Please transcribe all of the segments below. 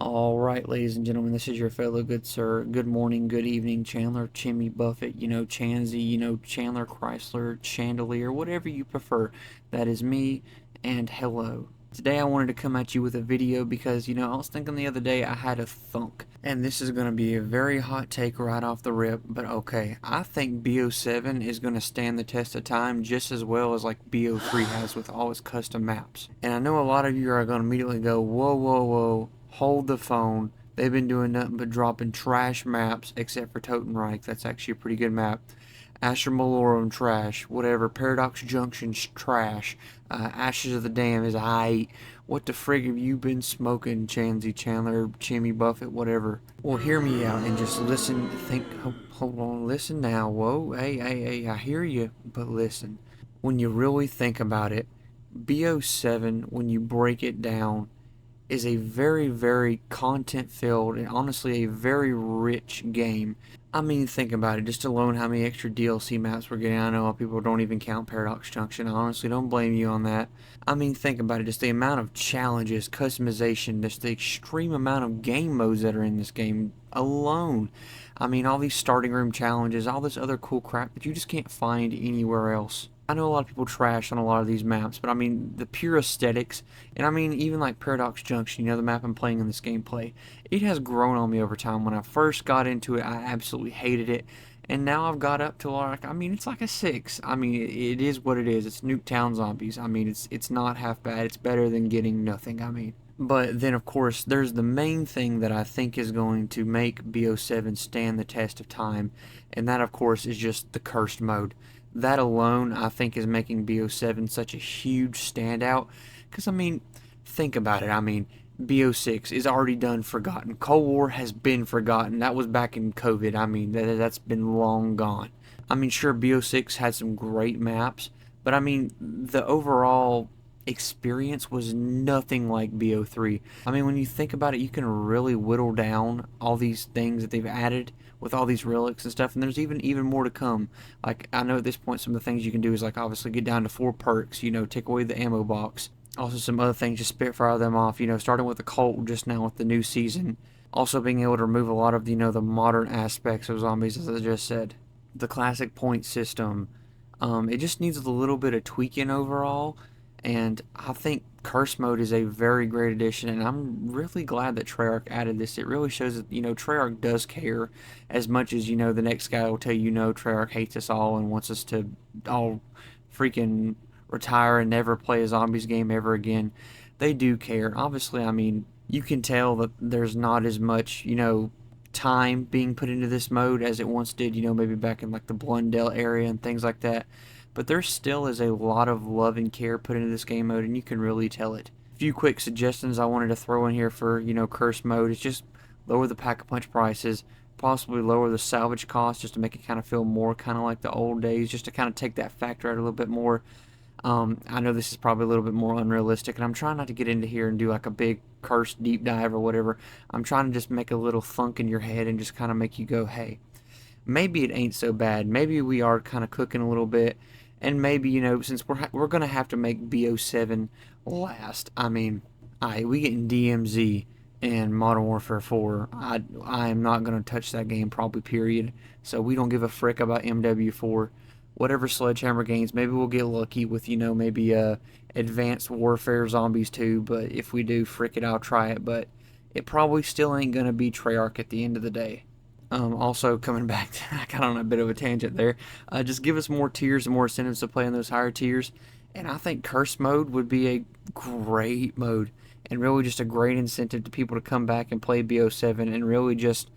All right, ladies and gentlemen, this is your fellow good sir. Good morning, good evening, Chandler, Chimmy Buffett, Chansey, Chandler Chrysler, Chandelier, whatever you prefer. That is me, and hello. Today I wanted to come at you with a video because, I was thinking the other day I had a thunk. And this is going to be a very hot take right off the rip, but okay. I think BO7 is going to stand the test of time just as well as like BO3 has with all its custom maps. And I know a lot of you are going to immediately go, whoa, whoa, whoa, hold the phone. They've been doing nothing but dropping trash maps, except for Totenreich. That's actually a pretty good map. Asher Malorum trash. Whatever. Paradox Junction's trash. Ashes of the Dam is aight. What the frig have you been smoking, Chansey, Chandler, Jimmy Buffett, whatever? Well, hear me out and just listen. Hold on, listen now. Whoa, hey, I hear you, but listen. When you really think about it, BO7, when you break it down, is a very, very content filled and honestly a very rich game. I mean, think about it. Just alone, how many extra DLC maps we're getting. I know people don't even count Paradox Junction. I honestly don't blame you on that. I mean, think about it. Just the amount of challenges, customization, just the extreme amount of game modes that are in this game alone. I mean, all these starting room challenges, all this other cool crap that you just can't find anywhere else. I know a lot of people trash on a lot of these maps, but I mean, the pure aesthetics, and I mean, even like Paradox Junction, the map I'm playing in this gameplay, it has grown on me over time. When I first got into it, I absolutely hated it, and now I've got up to like, I mean, it's like a 6. I mean, it is what it is. It's Nuketown Zombies. I mean, it's not half bad. It's better than getting nothing, I mean. But then, of course, there's the main thing that I think is going to make BO7 stand the test of time, and that, of course, is just the cursed mode. That alone, I think, is making BO7 such a huge standout. Because, I mean, think about it. I mean, BO6 is already done forgotten. Cold War has been forgotten. That was back in COVID. I mean, that's been long gone. I mean, sure, BO6 had some great maps, but I mean, the overall experience was nothing like BO3. I mean, when you think about it, you can really whittle down all these things that they've added with all these relics and stuff, and there's even more to come. Like, I know at this point some of the things you can do is like obviously get down to 4 perks, take away the ammo box. Also some other things, just spitfire them off, starting with the Colt just now with the new season. Also being able to remove a lot of, the modern aspects of zombies, as I just said. The classic point system, it just needs a little bit of tweaking overall, and I think Curse Mode is a very great addition, and I'm really glad that Treyarch added this. It really shows that, Treyarch does care as much as, the next guy will tell you, Treyarch hates us all and wants us to all freaking retire and never play a zombies game ever again. They do care. Obviously, I mean, you can tell that there's not as much, time being put into this mode as it once did, maybe back in like the Blundell area and things like that. But there still is a lot of love and care put into this game mode, and you can really tell it. A few quick suggestions I wanted to throw in here for, Curse mode is just lower the pack-a-punch prices, possibly lower the salvage cost just to make it kind of feel more kind of like the old days, just to kind of take that factor out a little bit more. I know this is probably a little bit more unrealistic, and I'm trying not to get into here and do like a big curse deep dive or whatever. I'm trying to just make a little thunk in your head and just kind of make you go, hey, maybe it ain't so bad. Maybe we are kind of cooking a little bit, and maybe, since we're gonna have to make BO7 last. I mean, we getting DMZ in Modern Warfare 4. I am not gonna touch that game probably. Period. So we don't give a frick about MW4. Whatever Sledgehammer gains, maybe we'll get lucky with, maybe Advanced Warfare Zombies 2, but if we do, frick it, I'll try it, but it probably still ain't gonna be Treyarch at the end of the day. Also, coming back to, I got on a bit of a tangent there, just give us more tiers and more incentives to play in those higher tiers, and I think Curse Mode would be a great mode, and really just a great incentive to people to come back and play BO7 and really just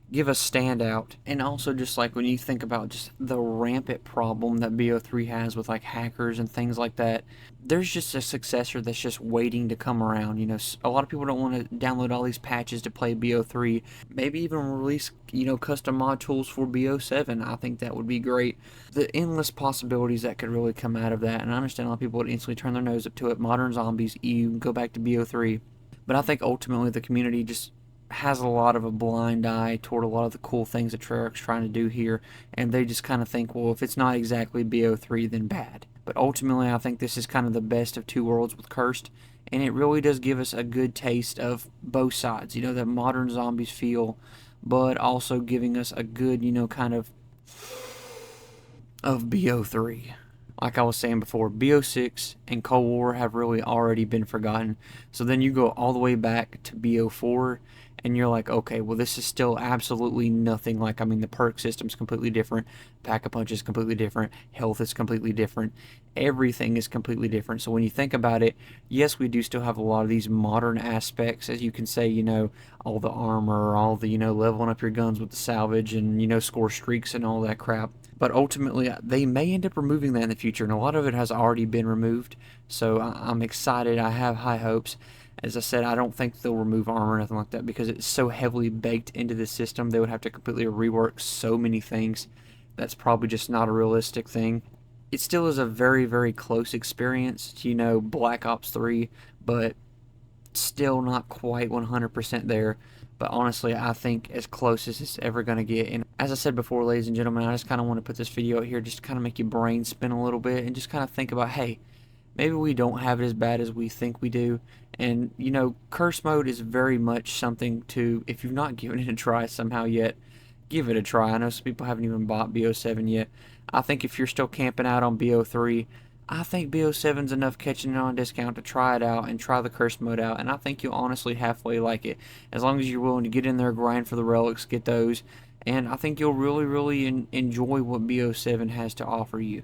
give a standout. And also just like when you think about just the rampant problem that BO3 has with like hackers and things like that, there's just a successor that's just waiting to come around. A lot of people don't want to download all these patches to play BO3. Maybe even release, custom mod tools for BO7. I think that would be great. The endless possibilities that could really come out of that, and I understand a lot of people would instantly turn their nose up to it. Modern Zombies, you go back to BO3. But I think ultimately the community just has a lot of a blind eye toward a lot of the cool things that Treyarch's trying to do here, and they just kind of think, well, if it's not exactly BO3, then bad. But ultimately, I think this is kind of the best of two worlds with Cursed, and it really does give us a good taste of both sides, you know, that modern zombies feel, but also giving us a good, you know, kind of BO3. Like I was saying before, BO6 and Cold War have really already been forgotten. So then you go all the way back to BO4, and you're like, okay, well, this is still absolutely nothing like, I mean, the perk system's completely different, Pack-a-Punch is completely different, health is completely different, everything is completely different. So when you think about it, yes, we do still have a lot of these modern aspects, as you can say, you know, all the armor, all the, you know, leveling up your guns with the salvage and, you know, score streaks and all that crap. But ultimately, they may end up removing that in the future, and a lot of it has already been removed. So I'm excited. I have high hopes. As I said, I don't think they'll remove armor or nothing like that because it's so heavily baked into the system. They would have to completely rework so many things. That's probably just not a realistic thing. It still is a very, very close experience to, you know, Black Ops 3, but still not quite 100% there. But honestly, I think as close as it's ever going to get. And as I said before, ladies and gentlemen, I just kind of want to put this video out here just to kind of make your brain spin a little bit and just kind of think about, hey, maybe we don't have it as bad as we think we do. And, you know, curse mode is very much something to, if you've not given it a try somehow yet, give it a try. I know some people haven't even bought BO7 yet. I think if you're still camping out on BO3, I think BO7's enough catching it on discount to try it out and try the curse mode out, and I think you'll honestly halfway like it. As long as you're willing to get in there, grind for the relics, get those, and I think you'll really, really enjoy what BO7 has to offer you.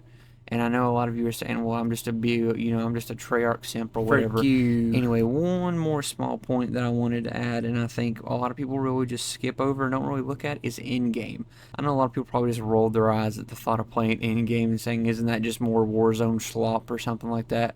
And I know a lot of you are saying, well, I'm just a BO, you know, I'm just a Treyarch simp or whatever. Frick you. Anyway, one more small point that I wanted to add, and I think a lot of people really just skip over and don't really look at, is in-game. I know a lot of people probably just rolled their eyes at the thought of playing in-game and saying, isn't that just more Warzone slop or something like that?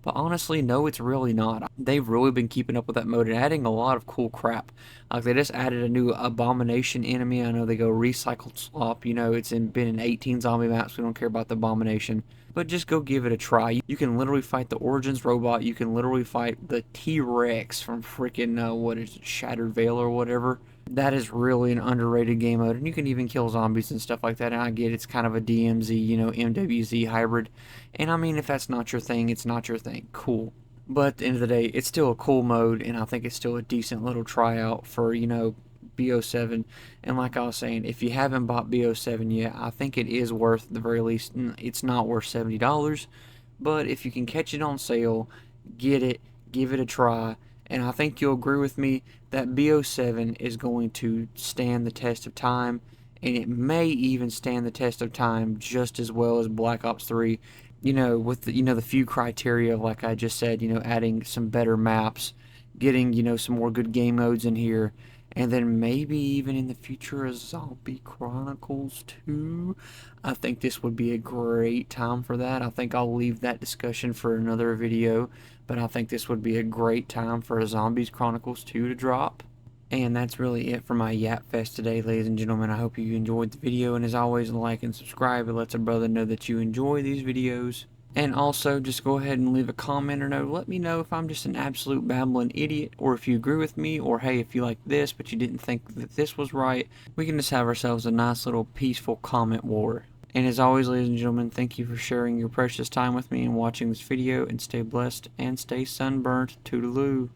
But honestly, no, it's really not. They've really been keeping up with that mode and adding a lot of cool crap. Like, they just added a new Abomination enemy. I know they go recycled slop. You know, been in 18 zombie maps. We don't care about the Abomination. But just go give it a try. You can literally fight the Origins robot. You can literally fight the T-Rex from freaking, what is it, Shattered Veil or whatever. That is really an underrated game mode, and you can even kill zombies and stuff like that. And I get it's kind of a DMZ, you know, MWZ hybrid. And I mean, if that's not your thing, it's not your thing. Cool. But at the end of the day, it's still a cool mode, and I think it's still a decent little tryout for, you know, BO7. And like I was saying, if you haven't bought BO7 yet, I think it is worth, at the very least, it's not worth $70. But if you can catch it on sale, get it, give it a try. And I think you'll agree with me that BO7 is going to stand the test of time, and it may even stand the test of time just as well as Black Ops 3. You know, with the, you know, the few criteria, like I just said, you know, adding some better maps, getting, you know, some more good game modes in here, and then maybe even in the future a Zombie Chronicles 2. I think this would be a great time for that. I think I'll leave that discussion for another video, but I think this would be a great time for a Zombies Chronicles 2 to drop. And that's really it for my Yap Fest today, ladies and gentlemen. I hope you enjoyed the video, and as always, like and subscribe. It lets a brother know that you enjoy these videos. And also, just go ahead and leave a comment or note. Let me know if I'm just an absolute babbling idiot, or if you agree with me, or hey, if you like this, but you didn't think that this was right. We can just have ourselves a nice little peaceful comment war. And as always, ladies and gentlemen, thank you for sharing your precious time with me and watching this video, and stay blessed and stay sunburnt. Toodaloo.